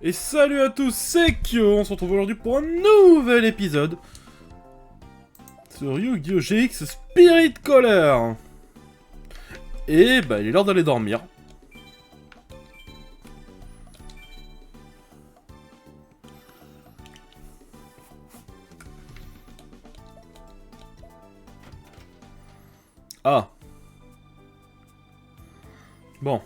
Et salut à tous, c'est Kyo, on se retrouve aujourd'hui pour un nouvel épisode sur Yu-Gi-Oh! GX Spirit Caller. Et bah il est l'heure d'aller dormir. Ah. Bon.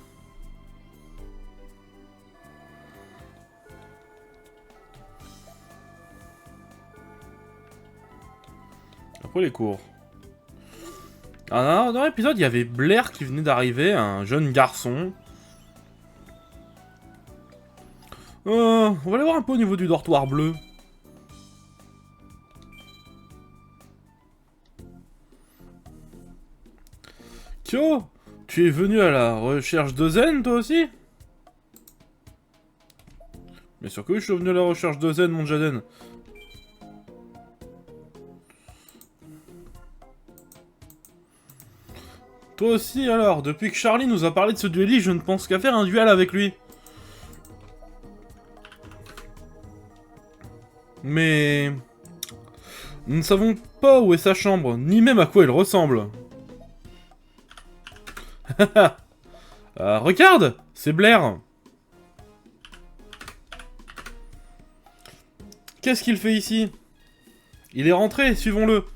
Après les cours. Alors, dans l'épisode, il y avait Blair qui venait d'arriver, un jeune garçon. On va aller voir un peu au niveau du dortoir bleu. Kyo, tu es venu à la recherche de Zen, toi aussi? Bien sûr que oui, je suis venu à la recherche de Zen, mon Jaden. Toi aussi, alors, depuis que Charlie nous a parlé de ce dueliste, je ne pense qu'à faire un duel avec lui. Mais... nous ne savons pas où est sa chambre, ni même à quoi elle ressemble. Regarde, c'est Blair. Qu'est-ce qu'il fait ici? Il est rentré, suivons-le.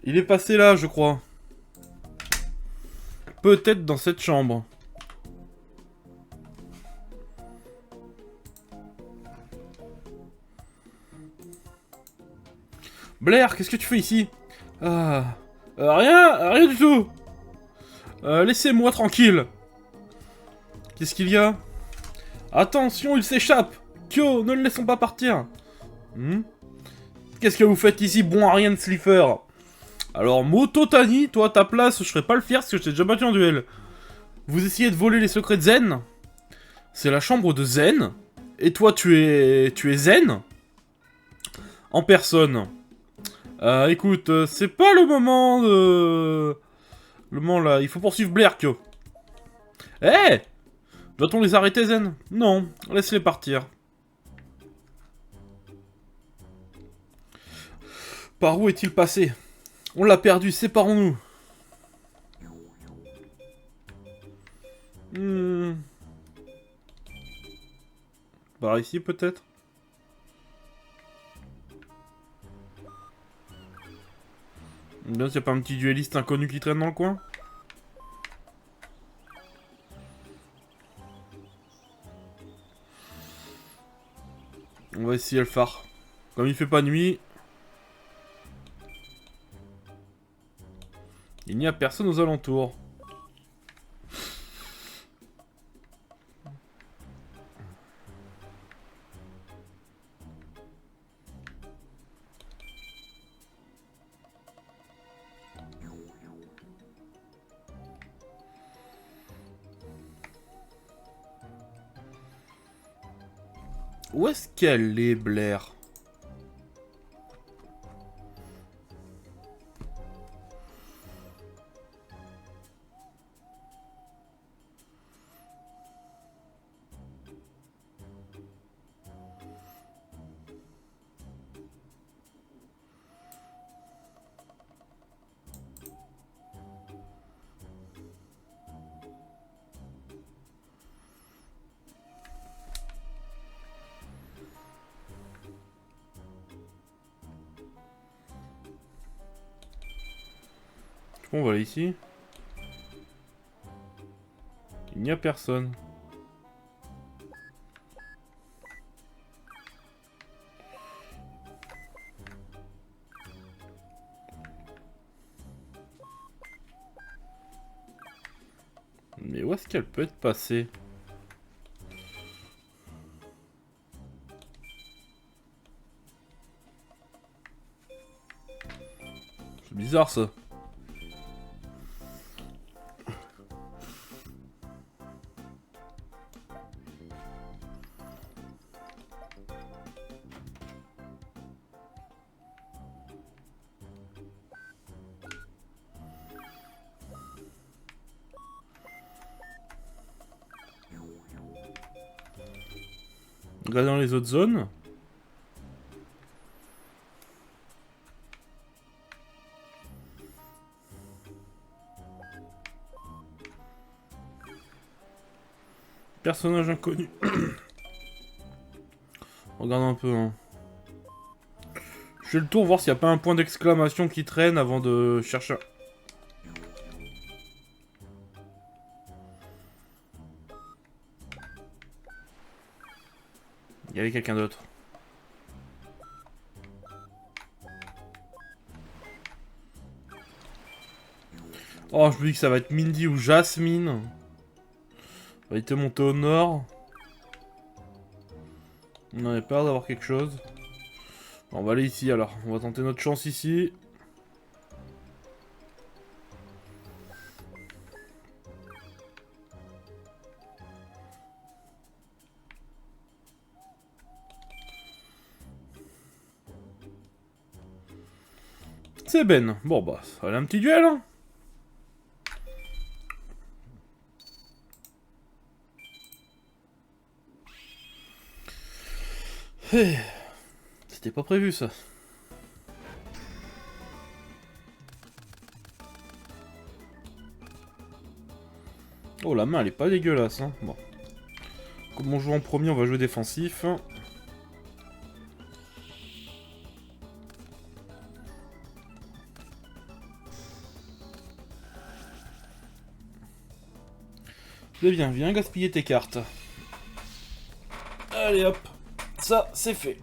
Il est passé là, je crois. Peut-être dans cette chambre. Blair, qu'est-ce que tu fais ici? Rien du tout. Laissez-moi tranquille. Qu'est-ce qu'il y a? Attention, il s'échappe. Kyo, ne le laissons pas partir. Qu'est-ce que vous faites ici, bon à rien de Slifer? Alors, Moto Tani, toi, à ta place, je serais pas le fier parce que je t'ai déjà battu en duel. Vous essayez de voler les secrets de Zen? C'est la chambre de Zen. Et toi, tu es Zen? En personne. Écoute, c'est pas le moment de... Le moment là, il faut poursuivre Blair, Kyo. Eh, doit-on les arrêter, Zen? Non, laisse-les partir. Par où est-il passé? On l'a perdu, séparons-nous. Par ici, peut-être? Bien, s'il n'y a pas un petit dueliste inconnu qui traîne dans le coin? On va essayer le phare. Comme il fait pas nuit... il n'y a personne aux alentours. Où est-ce qu'elle est, Blair? On va aller ici. Il n'y a personne. Mais où est-ce qu'elle peut être passée? C'est bizarre ça. On va dans les autres zones. Personnage inconnu. Regarde un peu. Hein. Je fais le tour, voir s'il n'y a pas un point d'exclamation qui traîne avant de chercher. Il y avait quelqu'un d'autre. Oh, je me dis que ça va être Mindy ou Jasmine. On va été monter au nord. On avait peur d'avoir quelque chose. Bon, on va aller ici alors. On va tenter notre chance ici. C'est Ben. Bon bah, ça va aller un petit duel hein. C'était pas prévu ça. Oh la main elle est pas dégueulasse hein. Bon. Comme on joue en premier, on va jouer défensif. C'est bien, viens gaspiller tes cartes. Allez hop, ça c'est fait.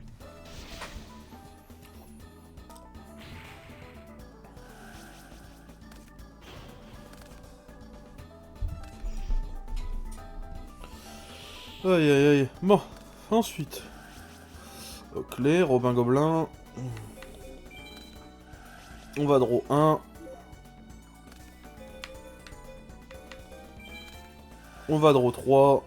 Aïe aïe aïe. Bon, ensuite. Oakley, Robin Gobelin. On va draw 1. On va draw 3.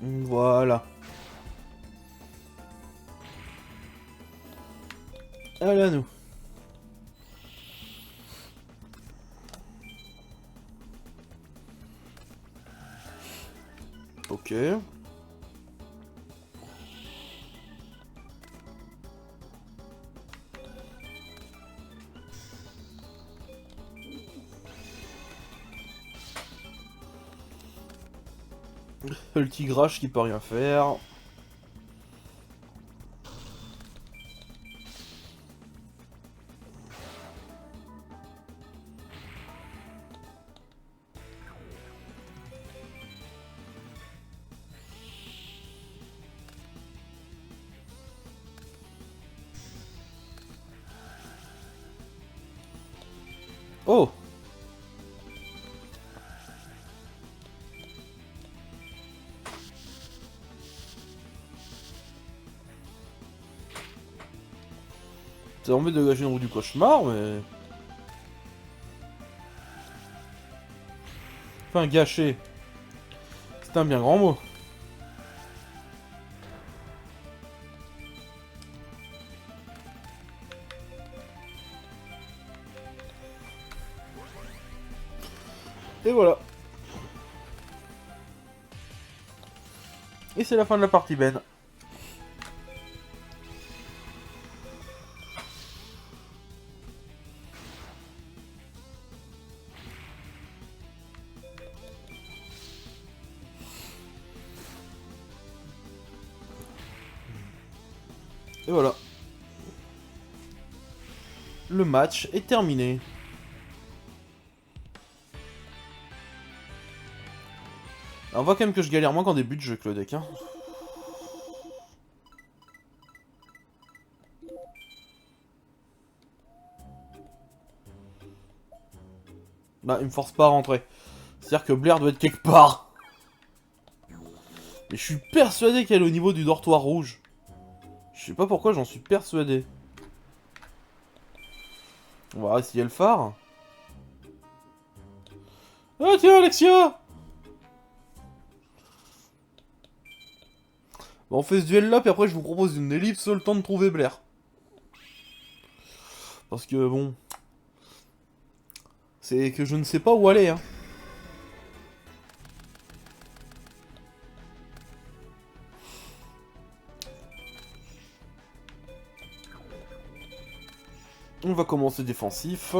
Voilà. Allez à nous. Ok. Le tigrage qui peut rien faire. Oh! T'as envie de dégager une roue du cauchemar, mais... Enfin, gâcher. C'est un bien grand mot. Et voilà. Et c'est la fin de la partie, Ben. Et voilà. Le match est terminé. Alors, on voit quand même que je galère moins qu'en début de jeu que le deck. Hein. Bah, il me force pas à rentrer. C'est-à-dire que Blair doit être quelque part. Mais je suis persuadé qu'elle est au niveau du dortoir rouge. Je sais pas pourquoi, j'en suis persuadé. On va essayer le phare. Ah tiens, Alexia! Bah, on fait ce duel là, puis après je vous propose une ellipse, le temps de trouver Blair. Parce que bon... C'est que je ne sais pas où aller, hein. On va commencer défensif.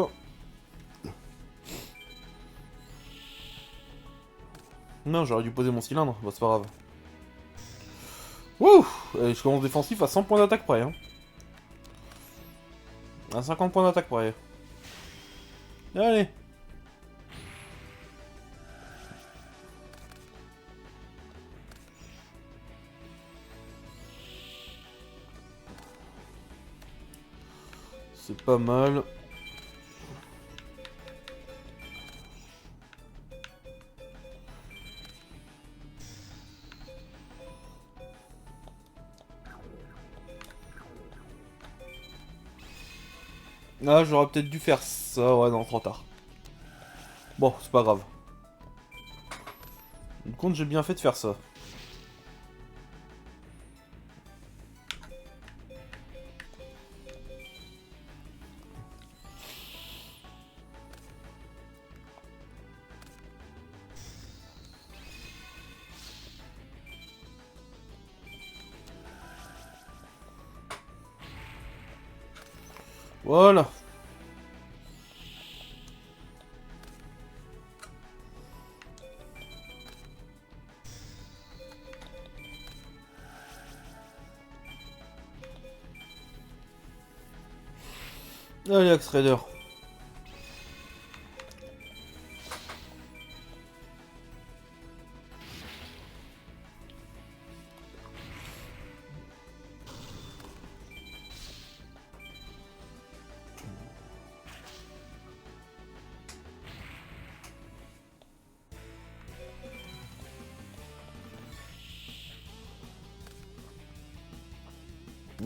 Non, j'aurais dû poser mon cylindre. Bah, c'est pas grave. Wouh! Allez, je commence défensif à 100 points d'attaque près, hein. À 50 points d'attaque près. Allez! C'est pas mal. Ah, j'aurais peut-être dû faire ça. Ouais, non, trop tard. Bon, c'est pas grave. Du compte, j'ai bien fait de faire ça. Voilà. Allez, Axe Raider.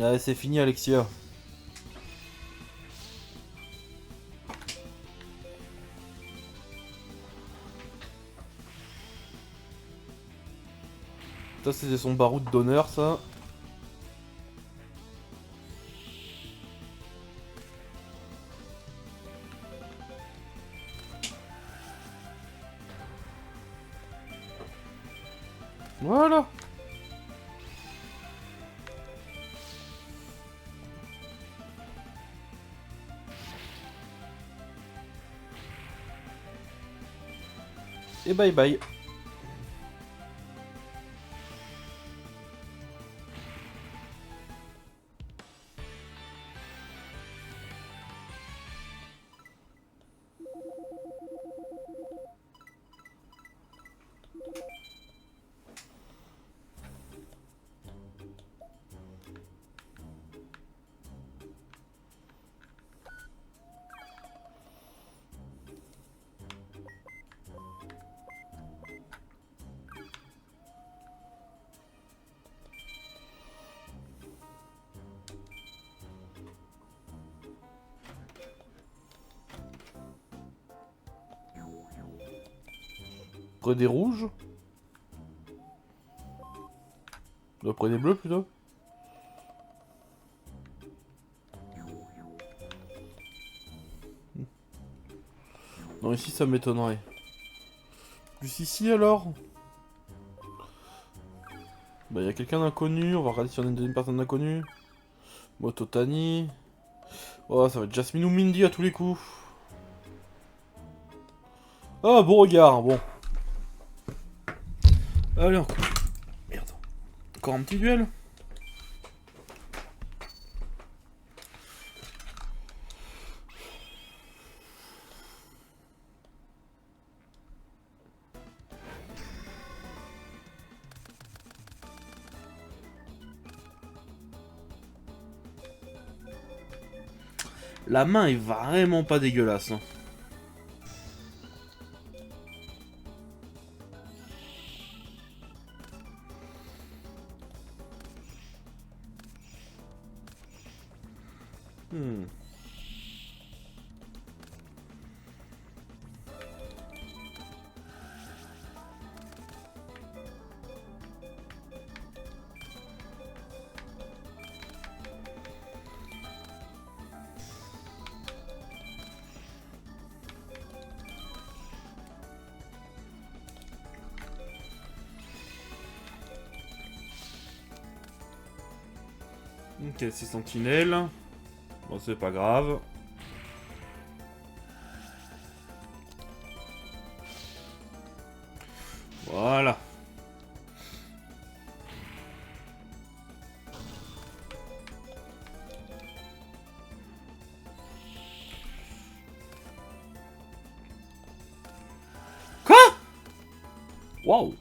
Allez, c'est fini, Alexia. Ça, c'était son baroud d'honneur, ça. Voilà. Et bye bye. Près des rouges. Près des bleus, plutôt. Non, ici, ça m'étonnerait. Plus ici, alors. Bah, il y a quelqu'un d'inconnu. On va regarder si on a une deuxième personne d'inconnu. Mototani. Oh, ça va être Jasmine ou Mindy à tous les coups. Ah, bon regard, bon. Allez, encore. Merde. Encore un petit duel. La main est vraiment pas dégueulasse, hein. Hmm. Ok, 6 sentinelles. Bon, c'est pas grave. Voilà. Quoi? Waouh.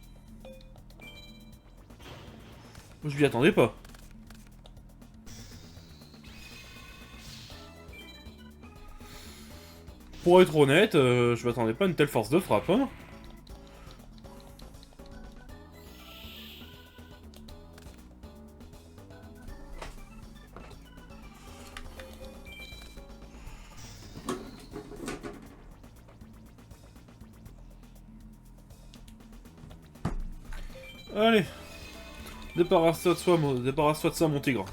Je m'y attendais pas. Pour être honnête, je m'attendais pas à une telle force de frappe, hein. Allez. Débarrasse-toi de ça, mon tigre.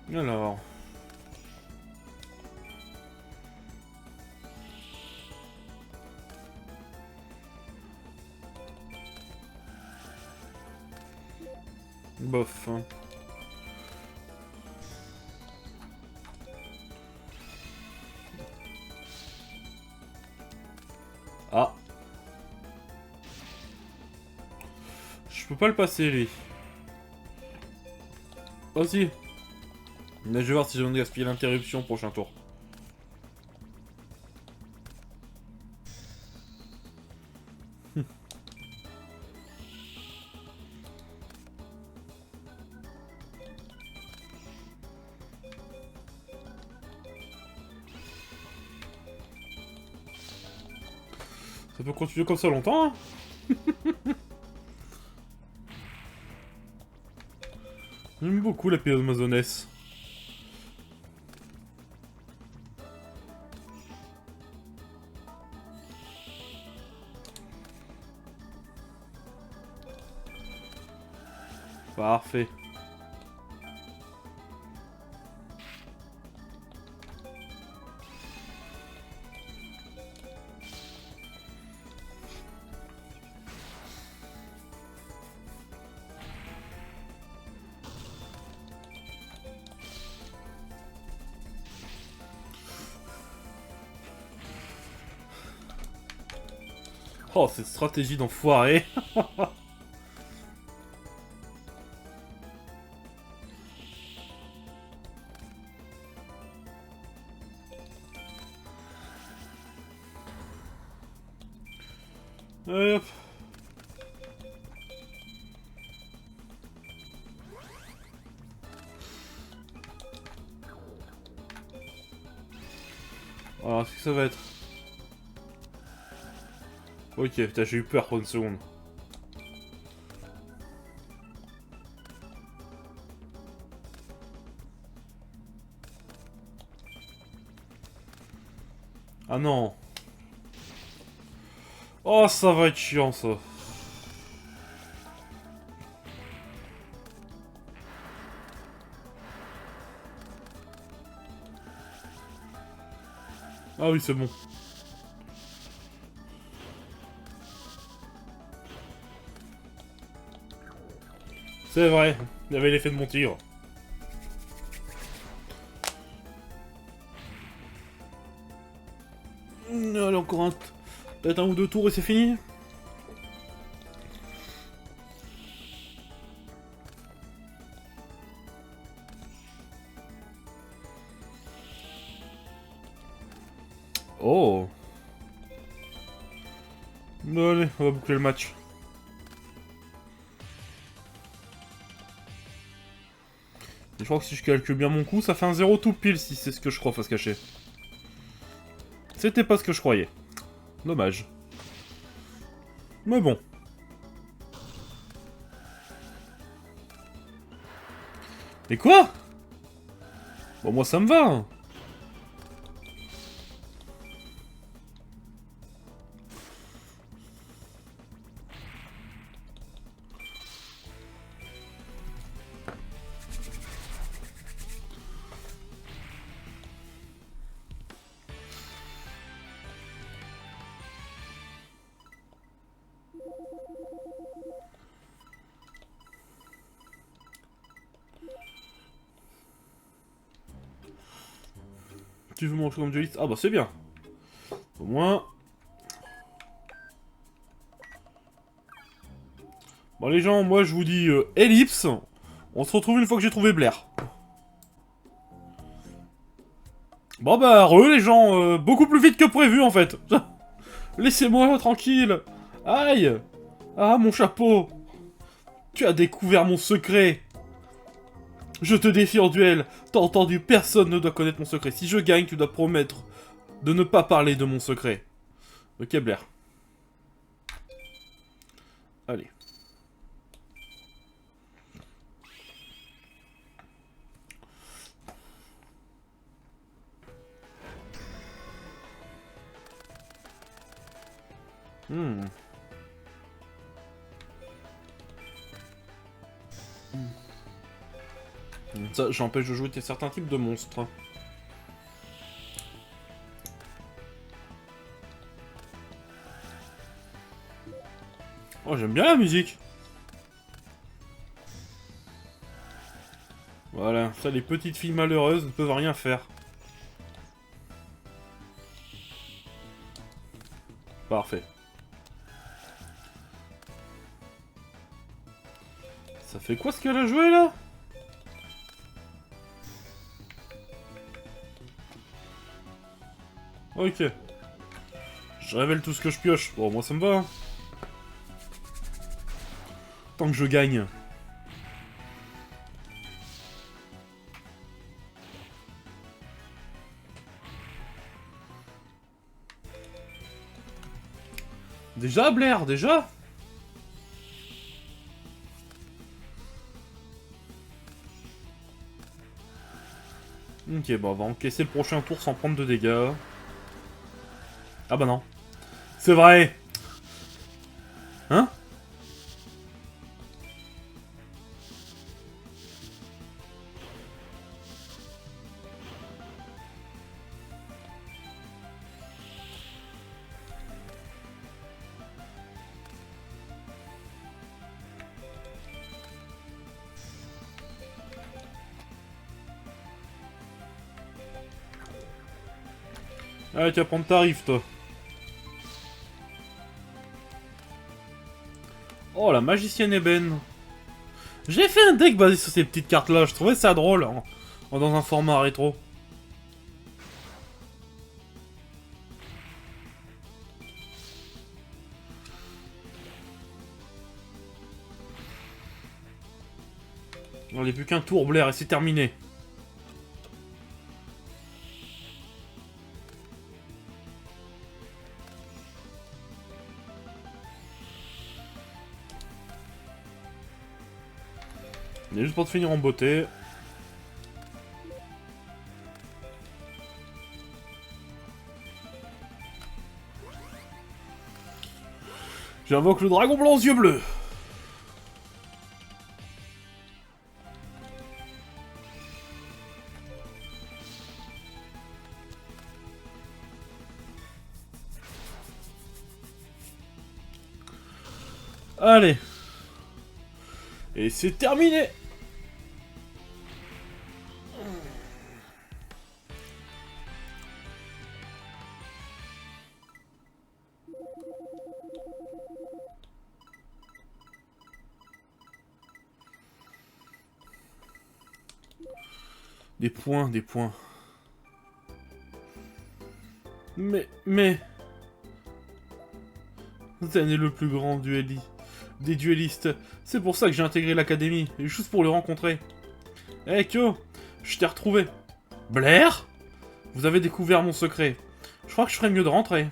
Alors... Bof. Ah. Je peux pas le passer, lui. Oh si. Mais je vais voir si je vais gaspiller l'interruption prochain tour. Ça peut continuer comme ça longtemps, hein. J'aime beaucoup la période amazonesse. Parfait. Oh, cette stratégie d'enfoiré. Allez, hop. Alors, qu'est-ce que ça va être? Ok, putain, j'ai eu peur pour une seconde. Ah non. Oh, ça va être chiant, ça. Ah oui, c'est bon. C'est vrai, il y avait l'effet de mon tigre. Allez, encore un... Peut-être un ou deux tours et c'est fini. Oh. Allez, on va boucler le match. Et je crois que si je calcule bien mon coup, ça fait un 0 tout pile si c'est ce que je crois face cachée. C'était pas ce que je croyais. Dommage. Mais bon. Et quoi? Bon, moi ça me va. Hein. Tu veux manger comme dueliste? Ah bah c'est bien. Au moins... Bon les gens, moi je vous dis ellipse. On se retrouve une fois que j'ai trouvé Blair. Bon bah les gens, beaucoup plus vite que prévu en fait. Laissez-moi tranquille. Aïe. Ah mon chapeau. Tu as découvert mon secret. Je te défie en duel. T'as entendu, personne ne doit connaître mon secret. Si je gagne, tu dois promettre de ne pas parler de mon secret. Ok Blair. Allez. Ça, j'empêche de jouer certains types de monstres. Oh, j'aime bien la musique. Voilà, ça, les petites filles malheureuses ne peuvent rien faire. Parfait. Ça fait quoi ce qu'elle a joué, là? Ok. Je révèle tout ce que je pioche. Bon, moi, ça me va, hein. Tant que je gagne. Déjà, Blair, déjà? Ok, bon, on va encaisser le prochain tour sans prendre de dégâts. Ah bah non. C'est vrai. Hein? Allez, tu vas prendre ta rive, toi. Oh, la magicienne ébène. J'ai fait un deck basé sur ces petites cartes-là. Je trouvais ça drôle, hein, dans un format rétro. On n'est plus qu'un tour, Blair, et c'est terminé. Et juste pour te finir en beauté. J'invoque le dragon blanc aux yeux bleus. Allez. Et c'est terminé. Des points, des points. Mais... Zen est le plus grand des duellistes. C'est pour ça que j'ai intégré l'académie, juste pour le rencontrer. Hey Kyo, je t'ai retrouvé. Blair? Vous avez découvert mon secret. Je crois que je ferais mieux de rentrer.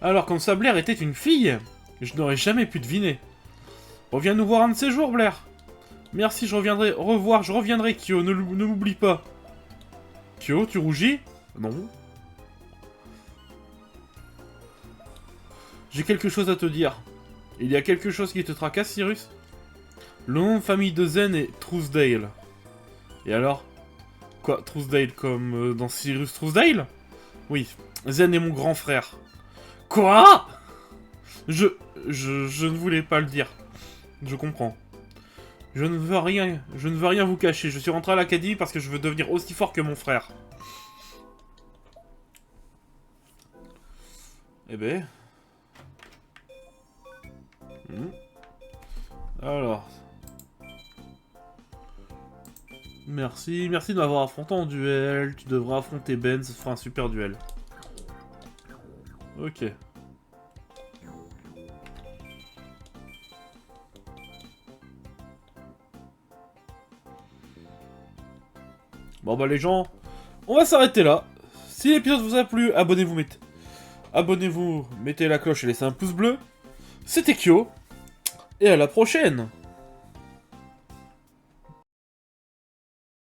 Alors, comme ça, Blair était une fille, je n'aurais jamais pu deviner. Reviens nous voir un de ces jours, Blair. Merci, je reviendrai, Kyo, ne m'oublie pas. Kyo, tu rougis? Non. J'ai quelque chose à te dire. Il y a quelque chose qui te tracasse, Cyrus? Le nom de famille de Zen est Truesdale. Et alors? Quoi, Truesdale comme dans Cyrus Truesdale? Oui, Zen est mon grand frère. Quoi? Je ne voulais pas le dire. Je comprends. Je ne veux rien vous cacher. Je suis rentré à l'académie parce que je veux devenir aussi fort que mon frère. Eh ben... Alors... Merci de m'avoir affronté en duel. Tu devras affronter Ben, ce sera un super duel. Ok. Bon bah les gens, on va s'arrêter là. Si l'épisode vous a plu, abonnez-vous, mettez la cloche et laissez un pouce bleu. C'était Kyo, et à la prochaine!